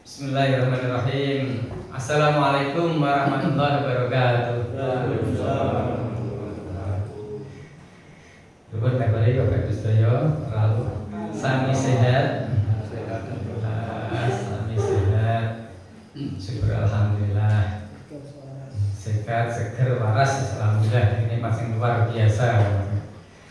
Bismillahirrahmanirrahim. Assalamualaikum warahmatullahi wabarakatuh. Nuwun kabare Bapak sedaya, lalu sami sehat. Sami sehat. Syukur alhamdulillah. Sehat, seger, waras, alhamdulillah. Ini masih luar biasa.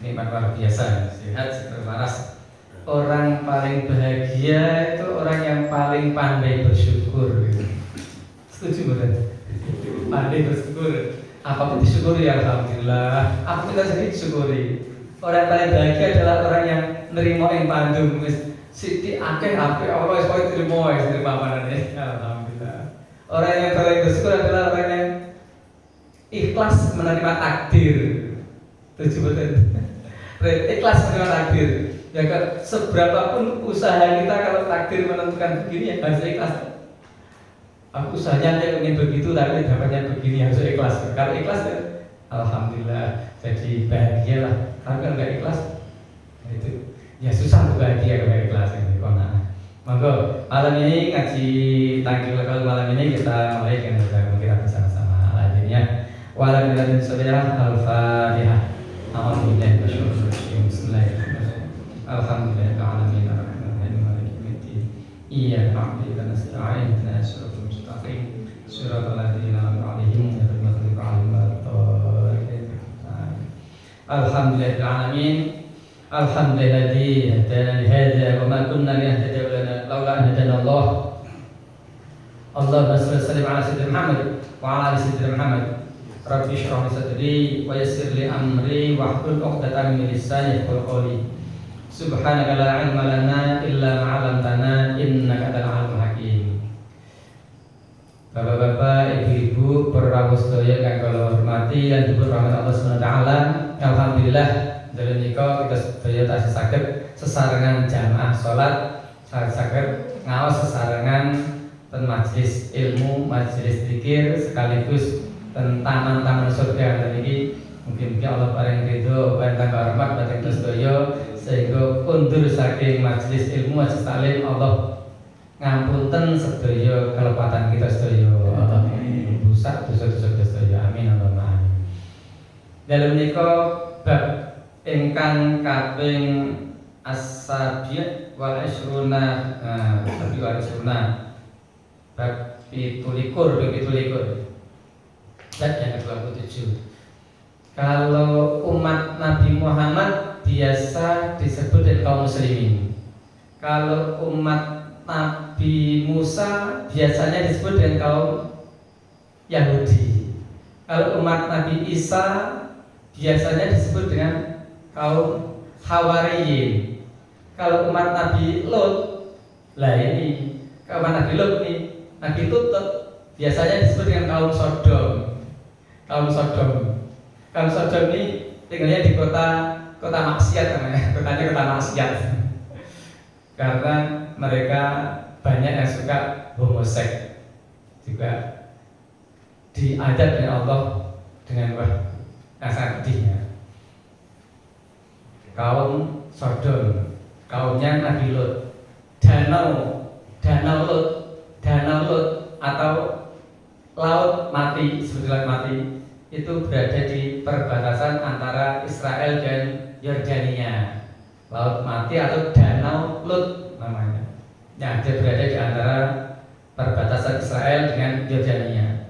Nikmat luar biasa. Sehat, seger, waras. Orang paling bahagia itu orang yang paling pandai bersyukur. Setuju bukan? Pandai bersyukur. Apapun disyukuri alhamdulillah. Apa kita sendiri disyukuri. Orang paling bahagia adalah orang yang nerima yang pandung. Siti akeh apik Allah wis terima panane. Alhamdulillah. Orang yang paling bersyukur adalah orang yang ikhlas menerima takdir. Setuju bukan? Ikhlas menerima takdir. Ya kan, seberapapun usaha kita kalau takdir menentukan begini ya harus ikhlas. Aku usahanya ingin begitu tapi dapatnya begini harus ikhlas. Kalau ikhlas ya, alhamdulillah jadi bahagia lah. Kalau nggak ikhlas itu ya susah untuk bahagia kalau ikhlas ini. Monggo malam ini ngaji tangkil kalau malam ini kita mulai dengan kita bersama-sama aladinnya. Walhamdulillah saudara al-fatihah. Alhamdulillah bismillahirrahmanirrahim. Alhamdulillah alamin arrahmanirrahim maliki yaumiddin. Iyyaka na'budu wa nasta'in ihdinas siratal mustaqim siratal ladzina an'amta 'alaihim ghairil maghdubi 'alaihim waladdallin. Alhamdulillah alamin. Alhamdulilladzi hadana li hadza wa ma kunna linahtadiya laula an hadana Allah. Allahumma shalli wa sallim ala sayyidina Muhammad wa ala ali sayyidina Muhammad. Rabbi shrah li sadri wa yassir li amri wahlul 'uqdatam min lisani yafqahu qawli. Subhanaka la ilma lana illa ma 'allamtana innaka antal alimul hakim. Bapak-bapak, ibu-ibu, para sedaya kang kula hormati lan dipun rahmat Allah Subhanahu wa taala. Alhamdulillah dalam nika kita sedaya tasih saged sesarengan jamaah salat, saged ngaos sesarengan ten majelis ilmu, majelis zikir sekaligus ten taman-taman surga niki. Mungkin Allah paring ridho lan rahmat dhateng sedaya sehingga kundur saking majelis ilmu majelis taklim Allah ngampunten sedaya kelepatan kita sedaya. Rusak dosa-dosa kita sedaya. Amin Allahumma amin. Dalam menika bab ingkang kaping as-sabi' wal isruna bab 17 dan yang ke-27. Kalau umat Nabi Muhammad biasa disebut dengan kaum muslimin. Kalau umat Nabi Musa biasanya disebut dengan kaum Yahudi. Kalau umat Nabi Isa biasanya disebut dengan kaum Hawariyin. Kalau umat Nabi Lut, lah ini kaum Nabi Lut nih, Nabi Lut biasanya disebut dengan kaum Sodom. Kaum Sodom. Kaum Sodom ini tinggalnya di kota maksiat namanya, kotanya kota maksiat. Karena mereka banyak yang suka homoseks, juga diadab oleh Allah dengan sangat pedihnya. Kaum Sodom, kaumnya Nabi Lut, danau Lut atau laut mati, sebetulnya mati itu berada di perbatasan antara Israel dan Yordania. Laut mati atau danau Lut namanya. Yang dia berada di antara perbatasan Israel dengan Yordania.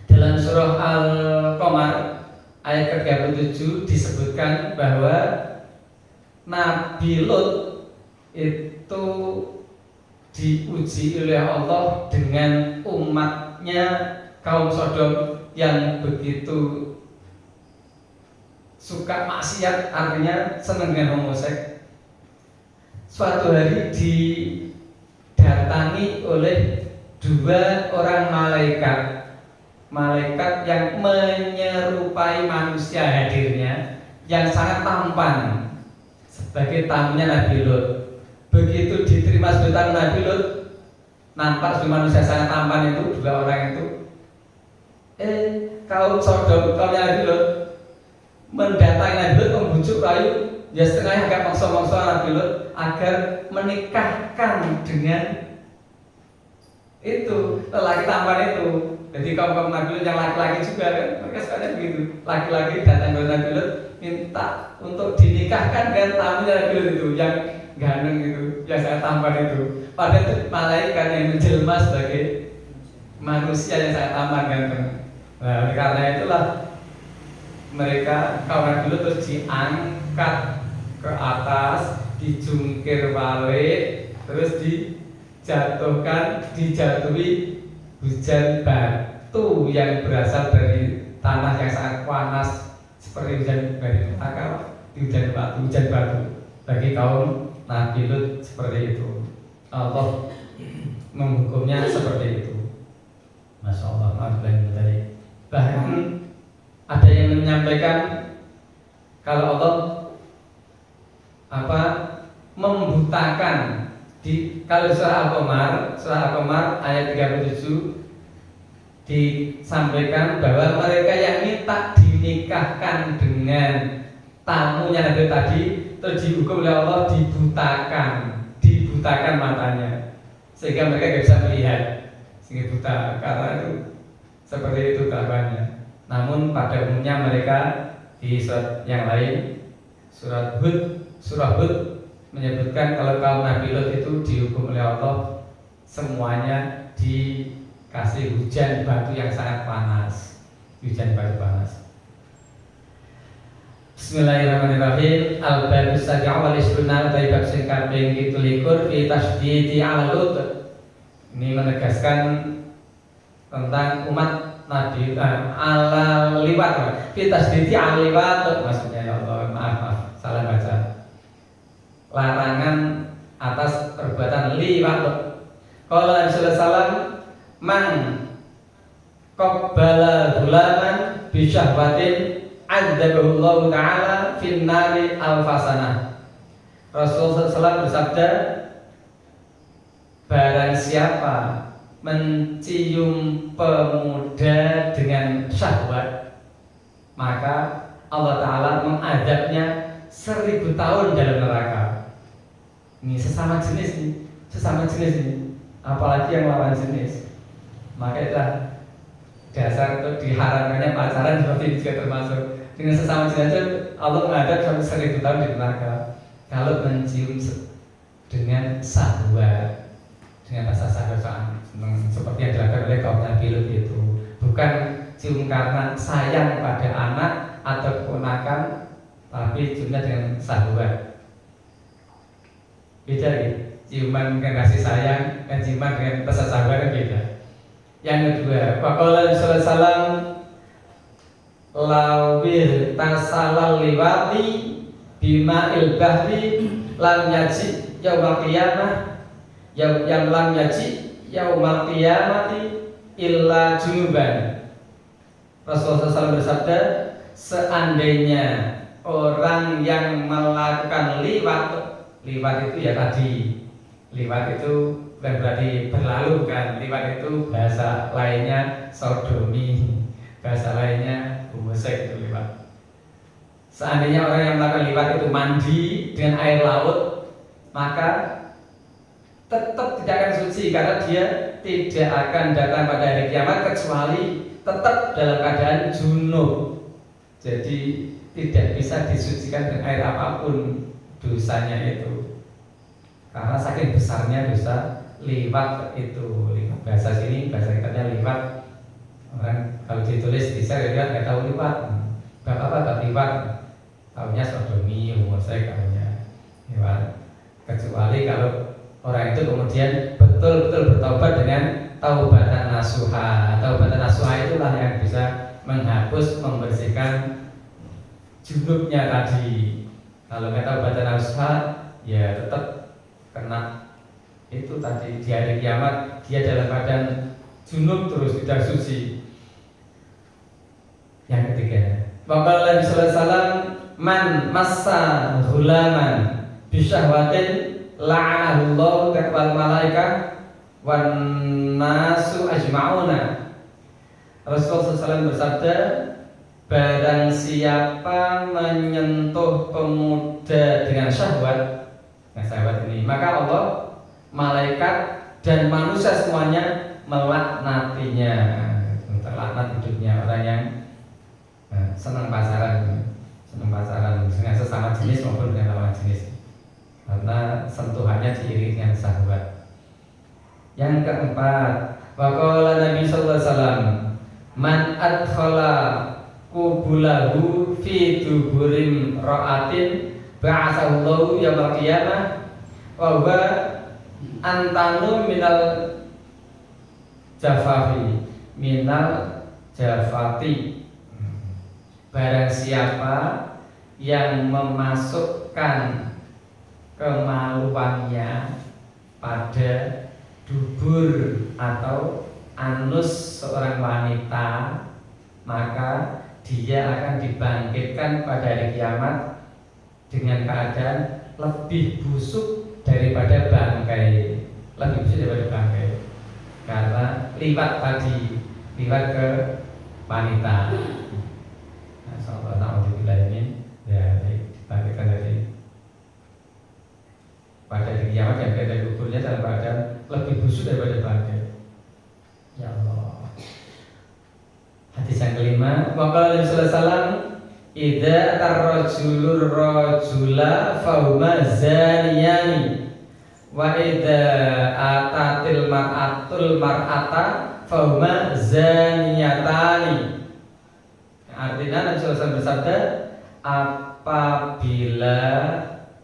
Dalam surah Al-Qamar ayat ke-37 disebutkan bahwa Nabi Lut itu diuji oleh Allah dengan umatnya kaum Sodom yang begitu suka maksiat, artinya senang dengan homoseks. Suatu hari didatangi oleh dua orang malaikat yang menyerupai manusia hadirnya, yang sangat tampan sebagai tamunya Nabi Lut. Begitu diterima sebagai tamu Nabi Lut, nampak sebagai manusia sangat tampan itu dua orang itu. Kaum Sodom, kaum Nabi Lut mendatangi Nabi Lut, membujuk rayu, ya setengahnya agak maksa-maksa Nabi Lut agar menikahkan dengan Itu lelaki tampan itu. Jadi kaum Nabi Lut yang laki-laki juga kan, mereka sekalian begitu. Laki-laki datang ke Nabi Lut minta untuk dinikahkan dengan tamunya Nabi Lut itu yang ganteng itu, yang sangat tampan itu. Padahal itu malaikat yang menjelma sebagai manusia yang sangat tampan ganteng. Nah, oleh karena itulah mereka kaum Nabi Lut terus diangkat ke atas, dijungkir balik, terus dijatuhi hujan batu yang berasal dari tanah yang sangat panas seperti hujan dari neraka, hujan batu bagi kaum Nabi Lut seperti itu. Allah menghukumnya seperti itu. Masya Allah, tadi. Bahkan ada yang menyampaikan kalau Allah membutakan kalau surah Al-Qamar ayat 37 disampaikan bahwa mereka yang minta dinikahkan dengan tamunya Nabi tadi terus dihukum oleh Allah dibutakan matanya sehingga mereka tidak bisa melihat, sehingga buta karena itu seperti itu kelakuannya. Namun pada umumnya mereka di surat yang lain surah Hud menyebutkan kalau kaum Nabi Lut itu dihukum oleh Allah semuanya dikasih hujan batu yang sangat panas, hujan batu panas. Bismillahirrahmanirrahim. Al-Babus Sabi'u wal Ishruna utai bab sing kaping 17 fi tasydidi 'ala Lut. Ini menegaskan tentang umat Nabi ala liwat. Fi tasydidi 'ala liwat maksudnya ya Allah, maaf salah baca. Larangan atas perbuatan liwat. Qala Nabi sallallahu alaihi wasallam man qabbala gulaman bi syahwatin adzabahullahu ta'ala fin nari alfasanah. Rasulullah SAW bersabda, barang siapa mencium pemuda dengan syahwat, maka Allah Ta'ala mengadabnya 1000 tahun dalam neraka. Ini sesama jenis nih, apalagi yang lawan jenis. Maka itu dasar untuk diharamkannya pacaran seperti ini juga termasuk. Dengan sesama jenis Allah menghadap sampai 1000 tahun di neraka. Kalau mencium dengan syahwat, dengan rasa syahwat seperti yang dilakukan oleh kaum Nabi Lut itu, bukan cium karena sayang pada anak atau keponakan, tapi ciumnya dengan syahwat. Beda gitu, ciuman dengan kasih sayang dan ciuman dengan rasa syahwat kan beda. Yang kedua, waqala sallallahu alaihi wasallam lawir tasalal liwati bima'il bahri lam yaji yaumal qiyamah yang lam yaji yaumal qiyamati illa junuban. Rasulullah SAW bersabda, seandainya orang yang melakukan liwat itu ya tadi, liwat itu bukan berarti berlalu kan, liwat itu bahasa lainnya sodomi, bahasa lainnya homoseks itu liwat. Seandainya orang yang melakukan liwat itu mandi dengan air laut, maka tetap tidak akan suci karena dia tidak akan datang pada hari kiamat kecuali tetap dalam keadaan junub. Jadi tidak bisa disucikan dengan air apapun dosanya itu, karena saking besarnya dosa liwat itu. Liwat bahasa sini, bahasa kitanya liwat. Orang kalau ditulis di share dia nggak tahu liwat, bapak liwat, tahunya sodomi, homoseks tahunya liwat. Kecuali kalau orang itu kemudian betul-betul bertaubat dengan taubatan nasuha. Taubatan nasuha itulah yang bisa menghapus, membersihkan junubnya tadi. Kalau nggak taubatan nasuha, ya tetap kena itu tadi. Di hari kiamat dia dalam keadaan junub terus, tidak suci. Yang ketiga, waqala Nabi sallallahu alaihi wasallam man massa ghulaman bi syahwatin la'anahullahu wal malaikah wan nasu ajma'una. Rasulullah SAW bersabda, barang siapa menyentuh pemuda dengan syahwat ini, maka Allah, malaikat dan manusia semuanya melaknatinya, terlaknat hidupnya orang yang senang pacaran dengan sesama jenis maupun dengan lawan jenis, karena sentuhannya diiringi dengan syahwat. Yang keempat, waqala Nabi sallallahu alaihi wasallam, man adkhala qubulahu fi duburim ra'atin ba'atsallahu yaumil qiyamah wa huwa antanu minal jafati. Barang siapa yang memasukkan kemaluannya pada dubur atau anus seorang wanita, maka dia akan dibangkitkan pada hari kiamat dengan keadaan lebih busuk daripada bangkai, karena liwat ke wanita. Alhamdulillahirrahmanirrahim. Ya, dibangkitkan dari pada hari kiamat yang dari kuburnya dalam keadaan lebih busuk daripada bangkai. Ya Allah. Hadis yang kelima, waqala Nabi sallallahu alaihi wasallam, idza tarrajulur rajula fahuma zaniyani wa idza atatil mar'atul mar'ata fahuma zaniyatani. Artinya Nabi sallallahu alaihi wasallam bersabda, apabila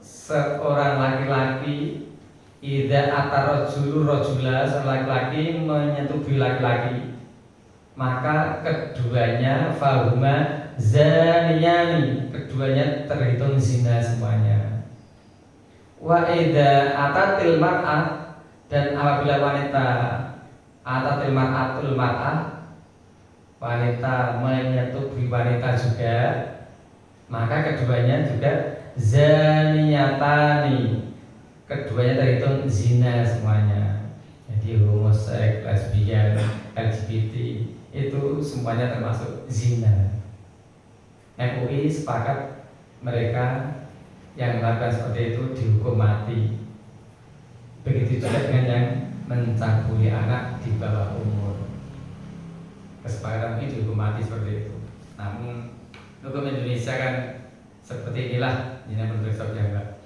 seorang laki-laki idza atarrajulu rajula, seorang laki-laki menyetubuhi laki-laki, maka keduanya fahuma zaniyani, keduanya terhitung zina semuanya. Wa idza atatil mar'ah, dan apabila wanita atatil mar'atul mar'ah, wanita menyetubuhi wanita juga, maka keduanya juga zaniyatani, keduanya terhitung zina semuanya. Jadi homoseks, lesbian, LGBT itu semuanya termasuk zina. MUI sepakat mereka yang melakukan seperti itu dihukum mati. Begitu juga dengan yang mencabuli anak di bawah umur, kesepakatan ini dihukum mati seperti itu. Namun hukum Indonesia kan seperti inilah, ini menurut saya.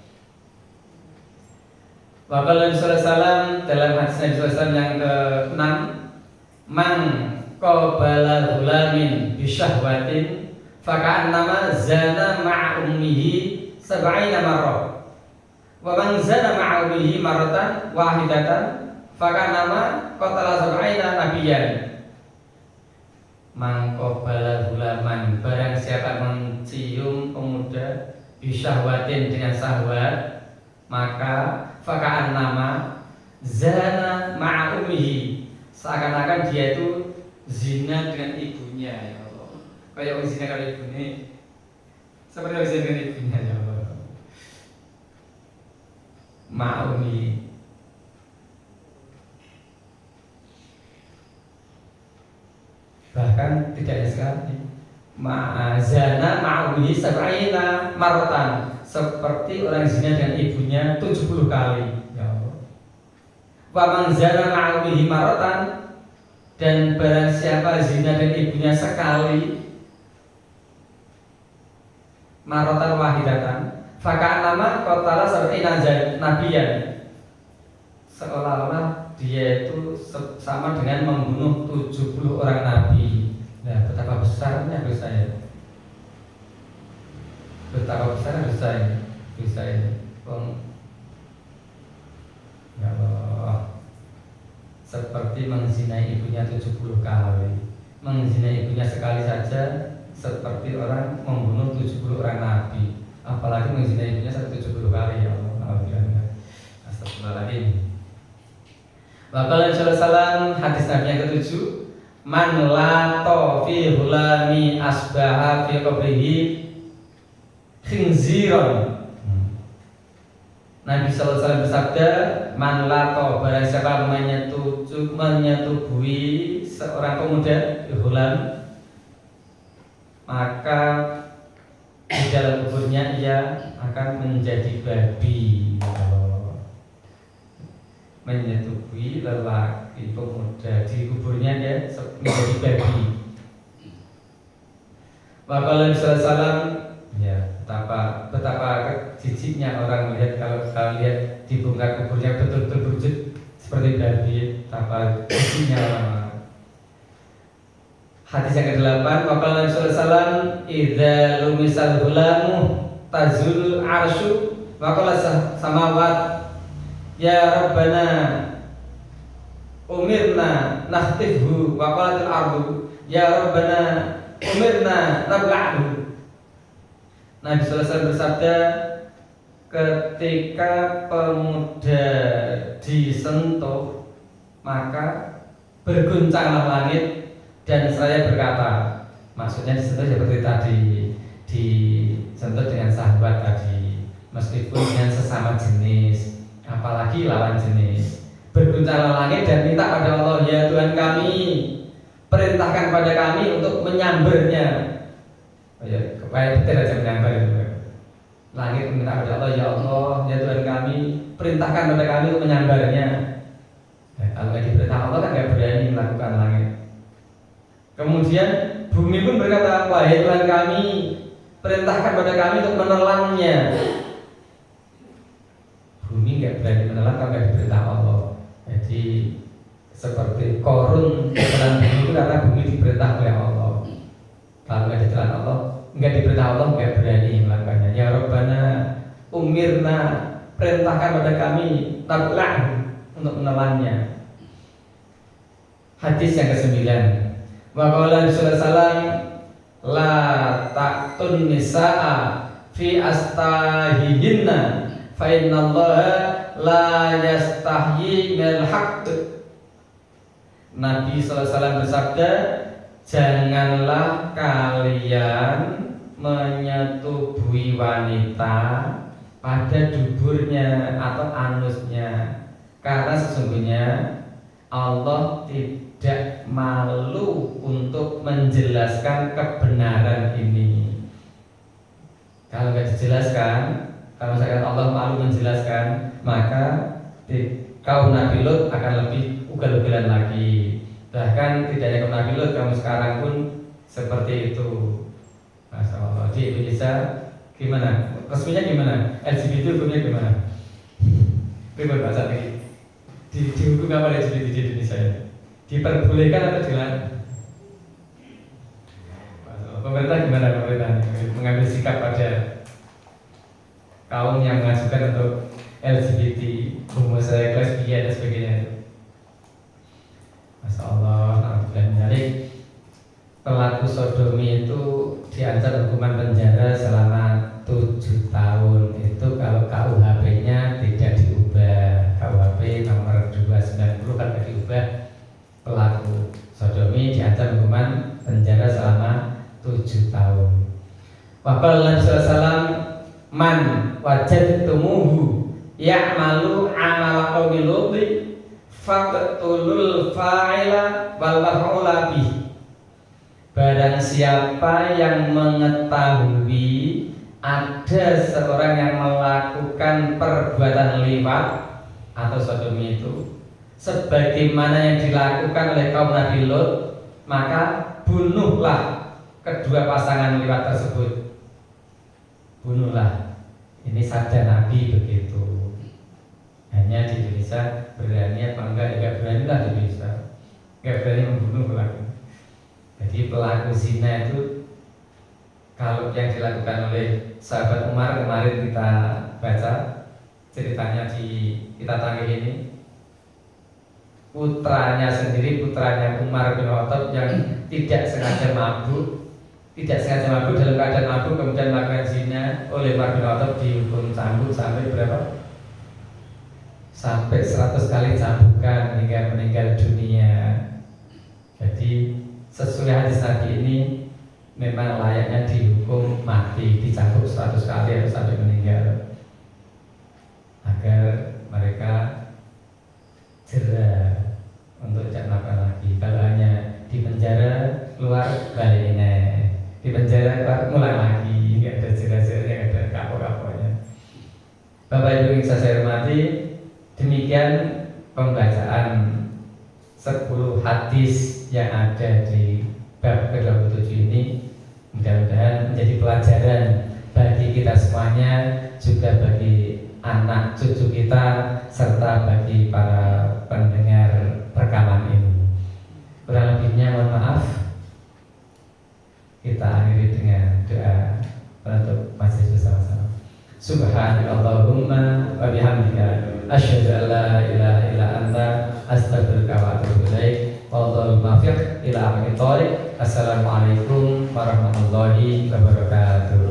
Waqala Nabi sallallahu alaihi wasallam, dalam hadis Nabi sallallahu alaihi wasallam yang ke-6, man qabala ghulamin bi syahwatin faka'annama zana ma'a ummihi sab'ina marrah, wa man zana ma'a ummihi marratan wahidatan faka'annama qatala sab'ina nabiyyan. Man qabala ghulaman, barang siapa mencium pemuda bi syahwatin, dengan syahwat, maka fakaan nama zana ma'a ummihi, seakan-akan dia itu zina dengan ibunya. Ya Allah, kayak orang zina dengan ibunya, seperti orang zina dengan ibunya. Ya Allah, ma'a ummihi. Bahkan tidak hanya sekali, zana ma'a ummihi sab'ina marratan, seperti orang zina dengan ibunya 70 kali. Ya Allah. Wa man zana ma'a ummihi maratan, dan barang siapa zina dengan ibunya sekali, maratan wahidatan, faka'annama qatala sab'ina nabiyyan, seolah-olah dia itu sama dengan membunuh 70 orang nabi. Nah, betapa besarnya dosa ya. Betapa besar dosa ini. Ya Allah, seperti mengzinai ibunya 70 kali. Mengzinai ibunya sekali saja seperti orang membunuh 70 orang nabi, apalagi mengzinai ibunya 70 kali. Ya Allah, alhamdulillah. Astagfirullahaladzim. Wa qala sallallahu, hadis Nabi yang ke-7, man lato fi hulami asbaha fi qabrihi khinziron. Nabi sallallahu alaihi wasallam bersabda, man lato, barang siapa menyetubuhi seorang pemuda hulam, maka di dalam kuburnya ia akan menjadi babi. menyetubui lelaki pemuda di kuburnya dia menjadi babi. Maka Nabi SAW, ya betapa jijiknya orang melihat kalau lihat dibongkar kuburnya betul-betul berwujud seperti babi, betapa jijiknya orang. Hadis yang ke-8, maka Nabi SAW, idza lumisal hulamu tazul arsyu maka samawat ya Rabbana umirna nakhtifhu wa qalatil ardu ya Rabbana umirna nabla'hu. Nabi sallallahu alaihi wasallam bersabda, ketika pemuda disentuh maka berguncanglah langit dan saya berkata, maksudnya disentuh seperti tadi, disentuh dengan sahabat tadi, meskipun dengan sesama jenis, apalagi lawan jenis. Berguncanglah langit dan minta pada Allah, ya Tuhan kami, perintahkan pada kami untuk menyambarnya. Oh ya, kepala betul aja menyambar itu. Langit minta pada Allah, ya Allah, ya Tuhan kami, perintahkan pada kami untuk menyambarnya. Kalau nggak diperintah Allah kan nggak berani melakukan langit. Kemudian bumi pun berkata, wahai Tuhan kami, perintahkan pada kami untuk menelannya. Bumi nggak berani menelan kalau nggak diperintah Allah. Jadi seperti Korun menelan bumi itu karena bumi diperintah oleh Allah. Kalau nggak ditelan Allah, nggak diperintah Allah, nggak berani melakukannya. Ya Rabbana umirna, perintahkan pada kami tablah untuk menelannya. Hadis yang ke-9, wa qala sallallahu la ta'tun nisaa fi astahihinna fa innallaha la yastahyi minal haqq. Nabi sallallahu alaihi wasallam bersabda, janganlah kalian menyetubui wanita pada duburnya atau anusnya, karena sesungguhnya Allah tidak malu untuk menjelaskan kebenaran ini. Kalau nggak dijelaskan, kalau misalkan Allah malu menjelaskan, maka kaum Nabi Lut akan lebih ugal-ugalan lagi. Bahkan tidak hanya kaum Nabi Lut, kamu sekarang pun seperti itu. Masya Allah. Di Indonesia gimana? Resminya gimana? LGBT hukumnya gimana? Bagaimana bahasa lagi? Dihukum apa LGBT di Indonesia ini? Diperbolehkan atau dilarang? Pemerintah gimana pemerintah mengambil sikap pada kaum yang mengajukan untuk LGBT, homoseksual, lesbian dan sebagainya itu? Masya Allah, alhamdulillah. Pelaku sodomi itu diancam hukuman penjara selama 7 tahun. Itu kalau KUHP-nya tidak diubah. KUHP nomor 290 kan tidak diubah. Pelaku sodomi diancam hukuman penjara selama 7 tahun. Waqala Nabi sallallahu alaihi wasallam, man wajadtumuhu ya'malu 'amala qaumi Lut faqtulul fa'ila wal maf'ula bih. Barang siapa yang mengetahui ada seorang yang melakukan perbuatan liwat atau sodomi itu sebagaimana yang dilakukan oleh kaum Nabi Lut, maka bunuhlah kedua pasangan liwat tersebut. Bunuhlah. Ini sabda Nabi begitu. Hanya di Indonesia berani apa enggak berani lah di Indonesia. Enggak berani membunuh pelaku. Jadi pelaku zina itu kalau yang dilakukan oleh sahabat Umar kemarin kita baca ceritanya di kita tangkap ini, putranya Umar bin Khattab yang tidak sengaja mabuk dalam keadaan mabuk kemudian melakukan zina oleh Umar bin Khattab dihukum cambuk sampai berapa? Sampai 100 kali cambukan hingga meninggal dunia. Jadi sesuai hadis Nabi ini memang layaknya dihukum mati, dicambuk 100 kali atau sampai meninggal, agar mereka jerah untuk tidak melakukan lagi. Kalau hanya di penjara keluar balik ini, di penjara keluar mulai lagi, nggak ada jerah-jerahnya, nggak ada kapok-kapoknya. Bapak Ibu yang saya hormati, demikian 10 hadis yang ada di bab ke-27 ini mudah-mudahan menjadi pelajaran bagi kita semuanya, juga bagi anak cucu kita, serta bagi para pendengar rekaman ini. Kurang lebihnya mohon maaf. Kita akhiri dengan doa penutup majelis bersama-sama. Subhanallahumma wa bihamdika asyhadu an la ilaha illa anta astaghfiruka wa atubu ilaik. Wallahul muwaffiq ila aqwamit thoriq. Assalamualaikum warahmatullahi wabarakatuh.